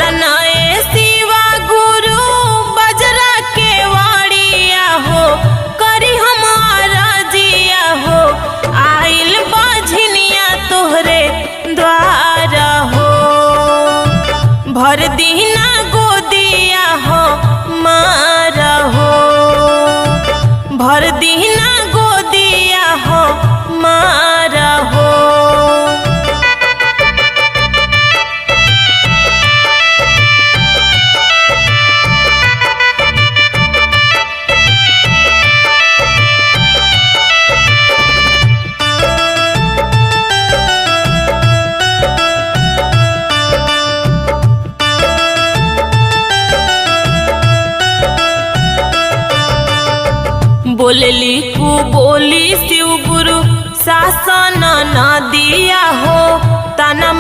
नए शिवा गुरु बजरा के वाड़िया हो, करी हमारा जिया हो, आइल बाझनिया तोहरे द्वार हो। भर दीना गोदिया हो मारा हो, भर दीना गोदिया हो मारा हो। बोलली कु बोली शिव गुरु शासन न दिया हो, तना